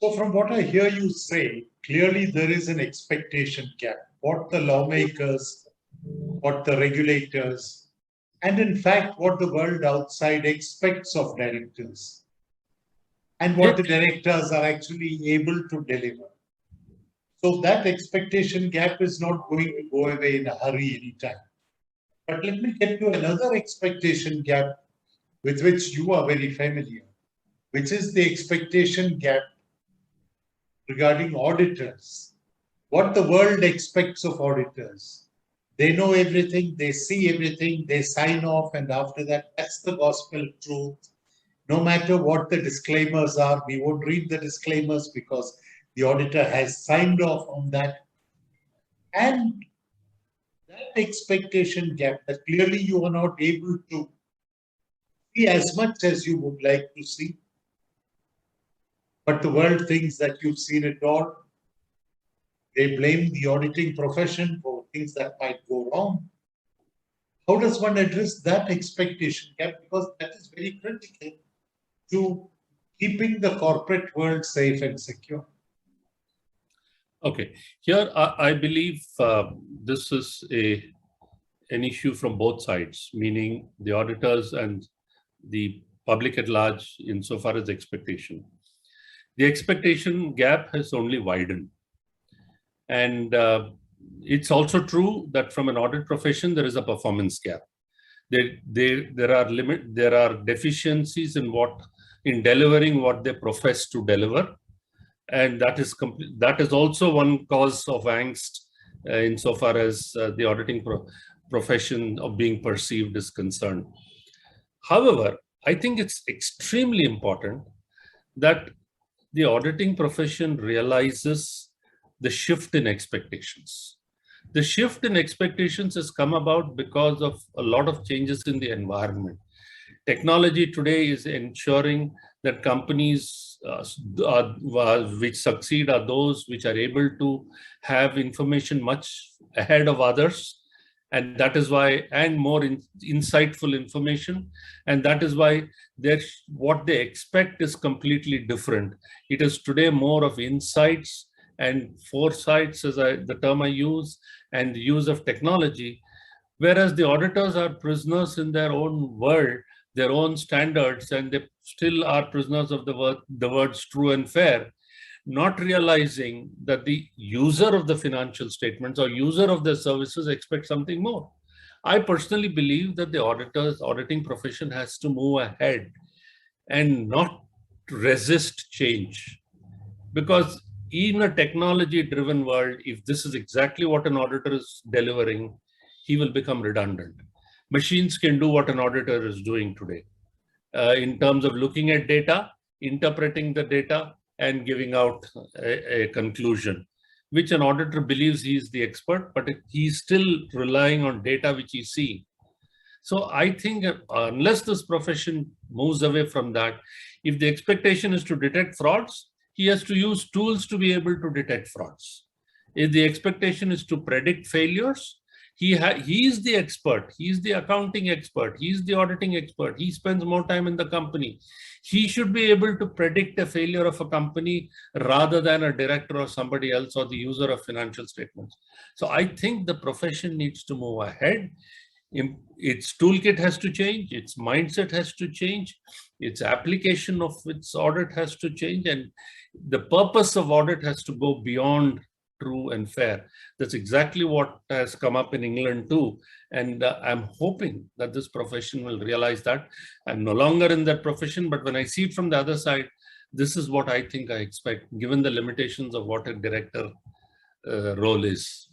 So from what I hear you say, clearly there is an expectation gap. What the lawmakers, what the regulators, and in fact, what the world outside expects of directors, and what Yes. the directors are actually able to deliver. So that expectation gap is not going to go away in a hurry anytime. But let me get to another expectation gap with which you are very familiar, which is the expectation gap regarding auditors. What the world expects of auditors. They know everything, they see everything, they sign off, and after that, that's the gospel truth. No matter what the disclaimers are, we won't read the disclaimers because the auditor has signed off on that. And that expectation gap that clearly you are not able to see as much as you would like to see. But the world thinks that you've seen it all. They blame the auditing profession for things that might go wrong. How does one address that expectation gap? Because that is very critical to keeping the corporate world safe and secure. Okay, here I believe this is an issue from both sides, meaning the auditors and the public at large insofar as expectation. The expectation gap has only widened. And it's also true that from an audit profession, there is a performance gap. There are deficiencies in delivering what they profess to deliver. And that is also one cause of angst insofar as the auditing profession of being perceived is concerned. However, I think it's extremely important that the auditing profession realizes the shift in expectations. The shift in expectations has come about because of a lot of changes in the environment. Technology today is ensuring that companies which succeed are those which are able to have information much ahead of others. And that is why, and more insightful information. And that is why what they expect is completely different. It is today more of insights and foresights, as the term I use, and the use of technology. Whereas the auditors are prisoners in their own world, their own standards, and they still are prisoners of the words true and fair, not realizing that the user of the financial statements or user of the services expects something more. I personally believe that the auditing profession has to move ahead and not resist change. Because in a technology-driven world, if this is exactly what an auditor is delivering, he will become redundant. Machines can do what an auditor is doing today in terms of looking at data, interpreting the data, and giving out a conclusion, which an auditor believes he is the expert, but he's still relying on data which he sees. So I think unless this profession moves away from that, if the expectation is to detect frauds, he has to use tools to be able to detect frauds. If the expectation is to predict failures, he is the expert, he's the accounting expert, he's the auditing expert, he spends more time in the company. He should be able to predict a failure of a company rather than a director or somebody else or the user of financial statements. So I think the profession needs to move ahead. Its toolkit has to change, its mindset has to change, its application of its audit has to change, and the purpose of audit has to go beyond true and fair. That's exactly what has come up in England too. And I'm hoping that this profession will realize that. I'm no longer in that profession, but when I see it from the other side, this is what I think I expect, given the limitations of what a director role is.